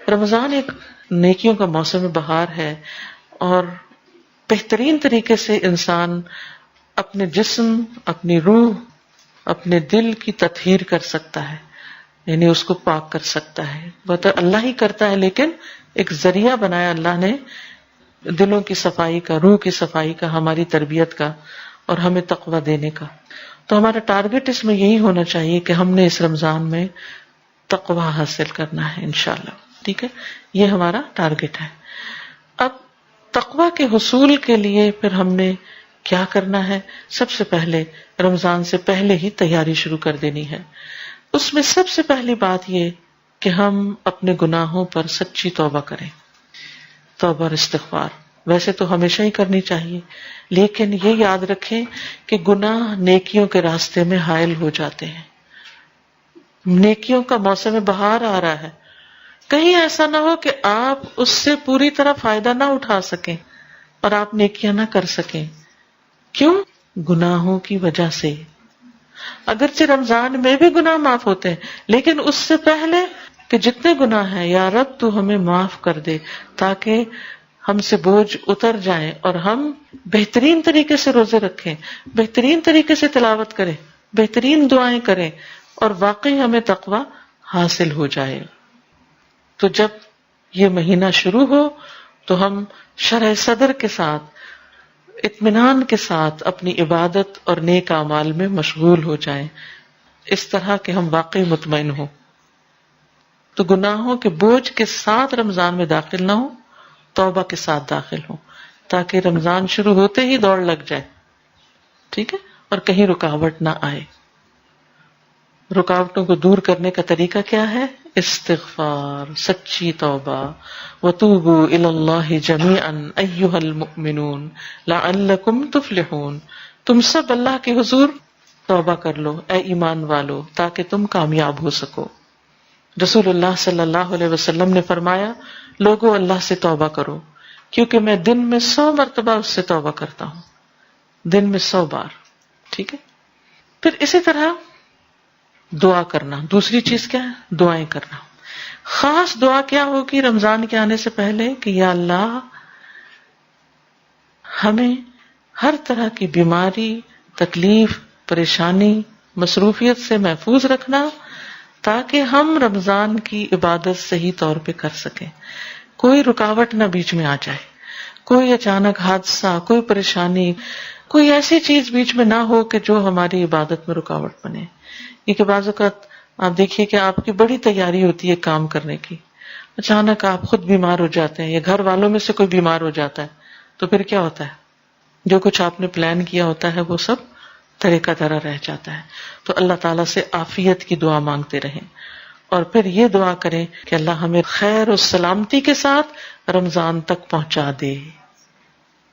رمضان ایک نیکیوں کا موسم بہار ہے، اور بہترین طریقے سے انسان اپنے جسم، اپنی روح، اپنے دل کی تطہیر کر سکتا ہے، یعنی اس کو پاک کر سکتا ہے. وہ تو اللہ ہی کرتا ہے، لیکن ایک ذریعہ بنایا اللہ نے دلوں کی صفائی کا، روح کی صفائی کا، ہماری تربیت کا، اور ہمیں تقویٰ دینے کا. تو ہمارا ٹارگٹ اس میں یہی ہونا چاہیے کہ ہم نے اس رمضان میں تقویٰ حاصل کرنا ہے انشاءاللہ. ٹھیک ہے، یہ ہمارا ٹارگٹ ہے. اب تقویٰ کے حصول کے لیے پھر ہم نے کیا کرنا ہے؟ سب سے پہلے رمضان سے پہلے ہی تیاری شروع کر دینی ہے. اس میں سب سے پہلی بات یہ کہ ہم اپنے گناہوں پر سچی توبہ کریں. توبہ اور استغفار ویسے تو ہمیشہ ہی کرنی چاہیے، لیکن یہ یاد رکھیں کہ گناہ نیکیوں کے راستے میں حائل ہو جاتے ہیں. نیکیوں کا موسم بہار آ رہا ہے، کہیں ایسا نہ ہو کہ آپ اس سے پوری طرح فائدہ نہ اٹھا سکیں اور آپ نیکیاں نہ کر سکیں. کیوں؟ گناہوں کی وجہ سے. اگرچہ رمضان میں بھی گناہ معاف ہوتے ہیں، لیکن اس سے پہلے کہ جتنے گناہ ہیں یا رب تو ہمیں معاف کر دے، تاکہ ہم سے بوجھ اتر جائیں اور ہم بہترین طریقے سے روزے رکھیں، بہترین طریقے سے تلاوت کریں، بہترین دعائیں کریں، اور واقعی ہمیں تقویٰ حاصل ہو جائے. تو جب یہ مہینہ شروع ہو تو ہم شرح صدر کے ساتھ، اطمینان کے ساتھ اپنی عبادت اور نیک اعمال میں مشغول ہو جائیں، اس طرح کہ ہم واقعی مطمئن ہوں. تو گناہوں کے بوجھ کے ساتھ رمضان میں داخل نہ ہوں، توبہ کے ساتھ داخل ہوں، تاکہ رمضان شروع ہوتے ہی دوڑ لگ جائے. ٹھیک ہے، اور کہیں رکاوٹ نہ آئے. رکاوٹوں کو دور کرنے کا طریقہ کیا ہے؟ استغفار، سچی توبہ. وَتُوبُوا إِلَى اللَّهِ جَمِيعًا أَيُّهَا الْمُؤْمِنُونَ لَعَلَّكُمْ تُفْلِحُونَ. تم سب اللہ کے حضور توبہ کر لو اے ایمان والو، تاکہ تم کامیاب ہو سکو. رسول اللہ صلی اللہ علیہ وسلم نے فرمایا، لوگو اللہ سے توبہ کرو، کیونکہ میں دن میں 100 مرتبہ اس سے توبہ کرتا ہوں، دن میں 100 بار. ٹھیک ہے. پھر اسی طرح دعا کرنا. دوسری چیز کیا ہے؟ دعائیں کرنا. خاص دعا کیا ہوگی رمضان کے آنے سے پہلے؟ کہ یا اللہ ہمیں ہر طرح کی بیماری، تکلیف، پریشانی، مصروفیت سے محفوظ رکھنا، تاکہ ہم رمضان کی عبادت صحیح طور پہ کر سکیں. کوئی رکاوٹ نہ بیچ میں آ جائے، کوئی اچانک حادثہ، کوئی پریشانی، کوئی ایسی چیز بیچ میں نہ ہو کہ جو ہماری عبادت میں رکاوٹ بنے. کیونکہ بعض اوقات آپ دیکھیے کہ آپ کی بڑی تیاری ہوتی ہے کام کرنے کی، اچانک آپ خود بیمار ہو جاتے ہیں یا گھر والوں میں سے کوئی بیمار ہو جاتا ہے، تو پھر کیا ہوتا ہے؟ جو کچھ آپ نے پلان کیا ہوتا ہے وہ سب طرح کا طرح رہ جاتا ہے. تو اللہ تعالیٰ سے عافیت کی دعا مانگتے رہیں، اور پھر یہ دعا کریں کہ اللہ ہمیں خیر و سلامتی کے ساتھ رمضان تک پہنچا دے،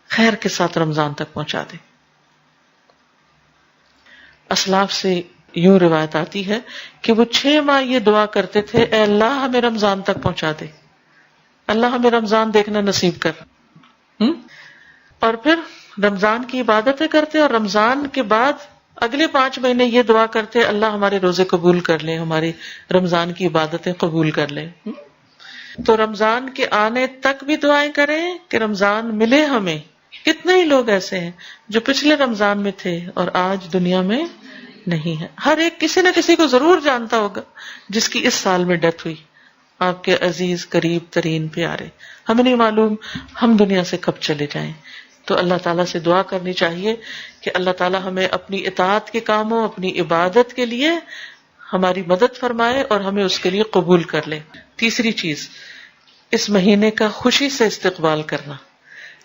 خیر کے ساتھ رمضان تک پہنچا دے. اسلاف سے یوں روایت آتی ہے کہ وہ 6 ماہ یہ دعا کرتے تھے، اے اللہ ہمیں رمضان تک پہنچا دے، اللہ ہمیں رمضان دیکھنا نصیب کر. اور پھر رمضان کی عبادتیں کرتے، اور رمضان کے بعد اگلے 5 مہینے یہ دعا کرتے، اللہ ہمارے روزے قبول کر لیں، ہماری رمضان کی عبادتیں قبول کر لیں. تو رمضان کے آنے تک بھی دعائیں کریں کہ رمضان ملے ہمیں. کتنے ہی لوگ ایسے ہیں جو پچھلے رمضان میں تھے اور آج دنیا میں نہیں ہے. ہر ایک کسی نہ کسی کو ضرور جانتا ہوگا جس کی اس سال میں ڈیتھ ہوئی، آپ کے عزیز قریب ترین پیارے. ہمیں نہیں معلوم ہم دنیا سے کب چلے جائیں. تو اللہ تعالیٰ سے دعا کرنی چاہیے کہ اللہ تعالیٰ ہمیں اپنی اطاعت کے کاموں، اپنی عبادت کے لیے ہماری مدد فرمائے اور ہمیں اس کے لیے قبول کر لے. تیسری چیز، اس مہینے کا خوشی سے استقبال کرنا،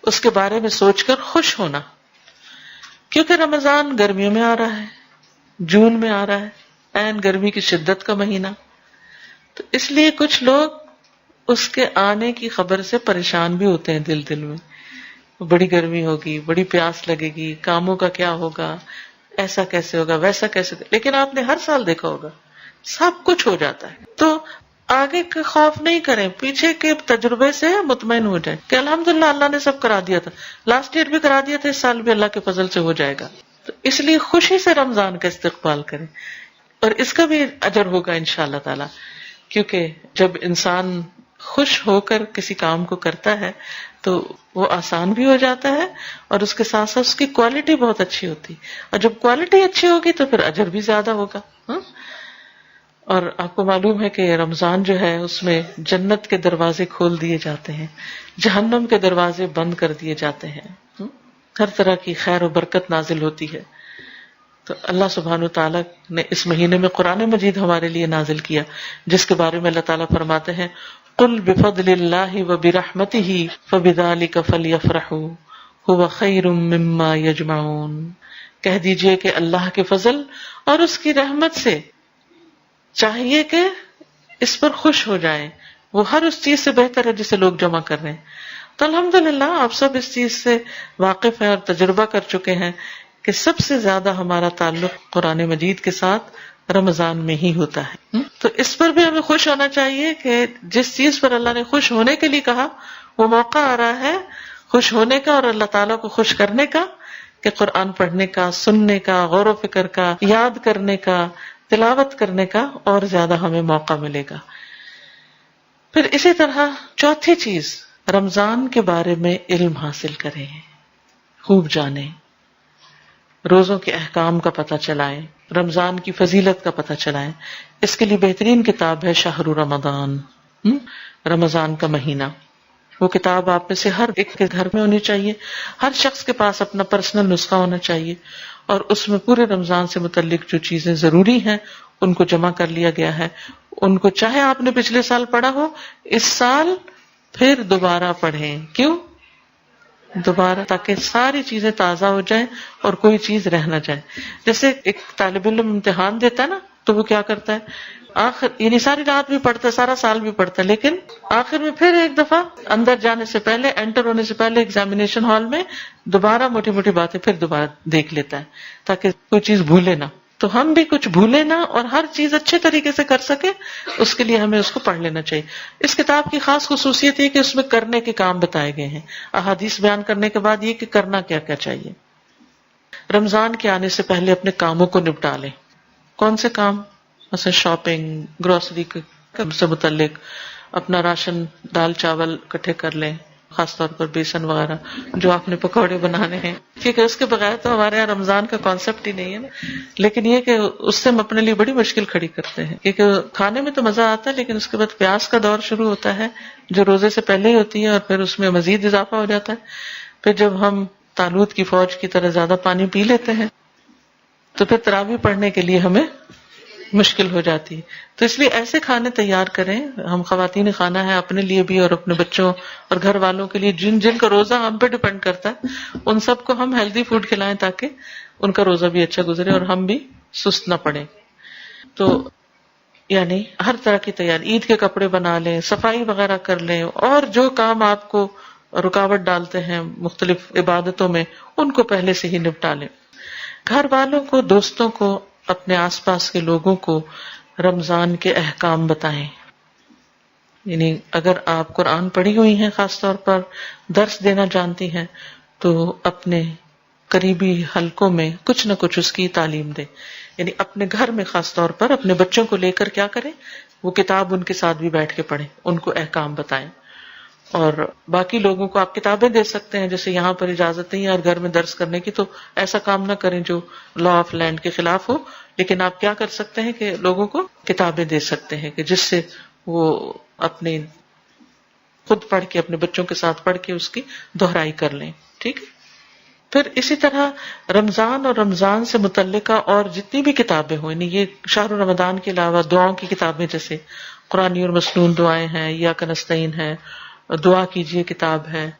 اس کے بارے میں سوچ کر خوش ہونا. کیونکہ رمضان گرمیوں میں آ رہا ہے، جون میں آ رہا ہے، عین گرمی کی شدت کا مہینہ. تو اس لیے کچھ لوگ اس کے آنے کی خبر سے پریشان بھی ہوتے ہیں دل میں، بڑی گرمی ہوگی، بڑی پیاس لگے گی، کاموں کا کیا ہوگا، ایسا کیسے ہوگا، ویسا کیسے ہوگا. لیکن آپ نے ہر سال دیکھا ہوگا سب کچھ ہو جاتا ہے. تو آگے کا خوف نہیں کریں، پیچھے کے تجربے سے مطمئن ہو جائیں کہ الحمدللہ اللہ نے سب کرا دیا تھا، لاسٹ ایئر بھی کرا دیا تھا، اس سال بھی اللہ کے فضل سے ہو جائے گا. تو اس لیے خوشی سے رمضان کا استقبال کریں، اور اس کا بھی اجر ہوگا انشاءاللہ تعالی. کیونکہ جب انسان خوش ہو کر کسی کام کو کرتا ہے تو وہ آسان بھی ہو جاتا ہے اور اس کے ساتھ ساتھ اس کی کوالٹی بہت اچھی ہوتی، اور جب کوالٹی اچھی ہوگی تو پھر اجر بھی زیادہ ہوگا. اور آپ کو معلوم ہے کہ رمضان جو ہے اس میں جنت کے دروازے کھول دیے جاتے ہیں، جہنم کے دروازے بند کر دیے جاتے ہیں، ہر طرح کی خیر و برکت نازل ہوتی ہے. تو اللہ سبحانہ وتعالیٰ نے اس مہینے میں قرآن مجید ہمارے لیے نازل کیا، جس کے بارے میں اللہ تعالیٰ فرماتے ہیں قل بفضل اللہ وبرحمتہ فبذلک فلیفرحوا ھو خیر مما یجمعون. کہہ دیجئے کہ اللہ کے فضل اور اس کی رحمت سے چاہیے کہ اس پر خوش ہو جائیں، وہ ہر اس چیز سے بہتر ہے جسے لوگ جمع کر رہے ہیں. تو الحمدللہ آپ سب اس چیز سے واقف ہیں اور تجربہ کر چکے ہیں کہ سب سے زیادہ ہمارا تعلق قرآن مجید کے ساتھ رمضان میں ہی ہوتا ہے. تو اس پر بھی ہمیں خوش ہونا چاہیے کہ جس چیز پر اللہ نے خوش ہونے کے لیے کہا وہ موقع آ رہا ہے خوش ہونے کا اور اللہ تعالیٰ کو خوش کرنے کا، کہ قرآن پڑھنے کا، سننے کا، غور و فکر کا، یاد کرنے کا، تلاوت کرنے کا اور زیادہ ہمیں موقع ملے گا. پھر اسی طرح چوتھی چیز، رمضان کے بارے میں علم حاصل کریں، خوب جانیں، روزوں کے احکام کا پتہ چلائیں، رمضان کی فضیلت کا پتہ چلائیں. اس کے لیے بہترین کتاب ہے شہر رمضان، رمضان کا مہینہ. وہ کتاب آپ میں سے ہر ایک کے گھر میں ہونی چاہیے، ہر شخص کے پاس اپنا پرسنل نسخہ ہونا چاہیے، اور اس میں پورے رمضان سے متعلق جو چیزیں ضروری ہیں ان کو جمع کر لیا گیا ہے. ان کو چاہے آپ نے پچھلے سال پڑھا ہو، اس سال پھر دوبارہ پڑھیں. کیوں دوبارہ؟ تاکہ ساری چیزیں تازہ ہو جائیں اور کوئی چیز رہ نہ جائے. جیسے ایک طالب علم امتحان دیتا ہے نا، تو وہ کیا کرتا ہے آخر، یعنی ساری رات بھی پڑھتا ہے، سارا سال بھی پڑھتا ہے، لیکن آخر میں پھر ایک دفعہ اندر جانے سے پہلے، انٹر ہونے سے پہلے ایگزامینیشن ہال میں دوبارہ موٹی موٹی باتیں پھر دوبارہ دیکھ لیتا ہے تاکہ کوئی چیز بھولے نہ. تو ہم بھی کچھ بھولے نہ اور ہر چیز اچھے طریقے سے کر سکے، اس کے لیے ہمیں اس کو پڑھ لینا چاہیے. اس کتاب کی خاص خصوصیت یہ کہ اس میں کرنے کے کام بتائے گئے ہیں، احادیث بیان کرنے کے بعد یہ کہ کرنا کیا کیا چاہیے. رمضان کے آنے سے پہلے اپنے کاموں کو نپٹا لیں. کون سے کام؟ مثلا شاپنگ، گروسری سے متعلق، اپنا راشن دال چاول اکٹھے کر لیں، خاص طور پر بیسن وغیرہ جو آپ نے پکوڑے بنانے ہیں، کیونکہ اس کے بغیر تو ہمارے یہاں رمضان کا کانسیپٹ ہی نہیں ہے نا. لیکن یہ کہ اس سے ہم اپنے لیے بڑی مشکل کھڑی کرتے ہیں، کیونکہ کھانے میں تو مزہ آتا ہے لیکن اس کے بعد پیاس کا دور شروع ہوتا ہے جو روزے سے پہلے ہی ہوتی ہے، اور پھر اس میں مزید اضافہ ہو جاتا ہے. پھر جب ہم طالوت کی فوج کی طرح زیادہ پانی پی لیتے ہیں تو پھر تراویح پڑھنے کے لیے ہمیں مشکل ہو جاتی ہے. تو اس لیے ایسے کھانے تیار کریں، ہم خواتین خانہ ہیں، اپنے لیے بھی اور اپنے بچوں اور گھر والوں کے لیے جن کا روزہ ہم پہ ڈیپینڈ کرتا ہے، ان سب کو ہم ہیلدی فوڈ کھلائیں تاکہ ان کا روزہ بھی اچھا گزرے اور ہم بھی سست نہ پڑیں. تو یعنی ہر طرح کی تیاری، عید کے کپڑے بنا لیں، صفائی وغیرہ کر لیں، اور جو کام آپ کو رکاوٹ ڈالتے ہیں مختلف عبادتوں میں ان کو پہلے سے ہی نپٹا لیں. گھر والوں کو، دوستوں کو، اپنے آس پاس کے لوگوں کو رمضان کے احکام بتائیں. یعنی اگر آپ قرآن پڑھی ہوئی ہیں، خاص طور پر درس دینا جانتی ہیں، تو اپنے قریبی حلقوں میں کچھ نہ کچھ اس کی تعلیم دیں. یعنی اپنے گھر میں خاص طور پر اپنے بچوں کو لے کر کیا کریں، وہ کتاب ان کے ساتھ بھی بیٹھ کے پڑھیں، ان کو احکام بتائیں. اور باقی لوگوں کو آپ کتابیں دے سکتے ہیں، جیسے یہاں پر اجازت نہیں ہے اور گھر میں درس کرنے کی، تو ایسا کام نہ کریں جو لا آف لینڈ کے خلاف ہو. لیکن آپ کیا کر سکتے ہیں کہ لوگوں کو کتابیں دے سکتے ہیں کہ جس سے وہ اپنے خود پڑھ کے، اپنے بچوں کے ساتھ پڑھ کے اس کی دہرائی کر لیں. ٹھیک ہے. پھر اسی طرح رمضان اور رمضان سے متعلقہ اور جتنی بھی کتابیں ہوں، یعنی یہ شہر رمضان کے علاوہ دعاؤں کی کتابیں جیسے قرآنی اور مسنون دعائیں ہیں، ایاک نستعین ہے، دعا کیجئے کتاب ہے،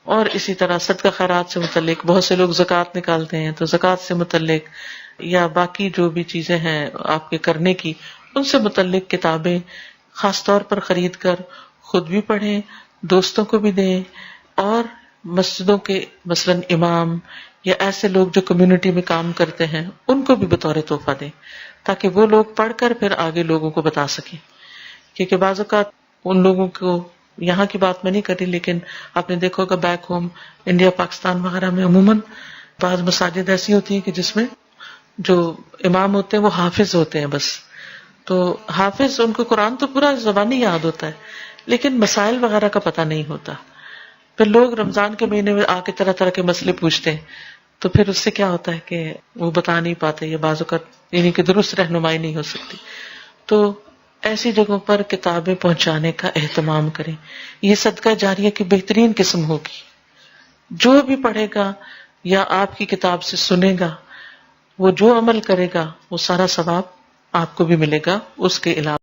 اور اسی طرح صدقہ خیرات سے متعلق بہت سے لوگ زکوٰۃ نکالتے ہیں، تو زکوٰۃ سے متعلق یا باقی جو بھی چیزیں ہیں آپ کے کرنے کی، ان سے متعلق کتابیں خاص طور پر خرید کر خود بھی پڑھیں، دوستوں کو بھی دیں، اور مسجدوں کے مثلا امام یا ایسے لوگ جو کمیونٹی میں کام کرتے ہیں ان کو بھی بطور تحفہ دیں، تاکہ وہ لوگ پڑھ کر پھر آگے لوگوں کو بتا سکیں. کیونکہ بعض اوقات ان لوگوں کو، یہاں کی بات میں نہیں کر رہی لیکن آپ نے دیکھا ہوگا بیک ہوم انڈیا پاکستان وغیرہ میں عموماً بعض مساجد ایسی ہوتی ہیں کہ جس میں جو امام ہوتے ہیں وہ حافظ ہوتے ہیں بس، تو حافظ ان کو قرآن تو پورا زبانی یاد ہوتا ہے لیکن مسائل وغیرہ کا پتہ نہیں ہوتا. پھر لوگ رمضان کے مہینے میں آ کے طرح طرح کے مسئلے پوچھتے ہیں تو پھر اس سے کیا ہوتا ہے کہ وہ بتا نہیں پاتے یا بعض اوقات یعنی کہ درست رہنمائی نہیں ہو سکتی. تو ایسی جگہوں پر کتابیں پہنچانے کا اہتمام کریں. یہ صدقہ جاریہ کی بہترین قسم ہوگی. جو بھی پڑھے گا یا آپ کی کتاب سے سنے گا وہ جو عمل کرے گا وہ سارا ثواب آپ کو بھی ملے گا اس کے علاوہ.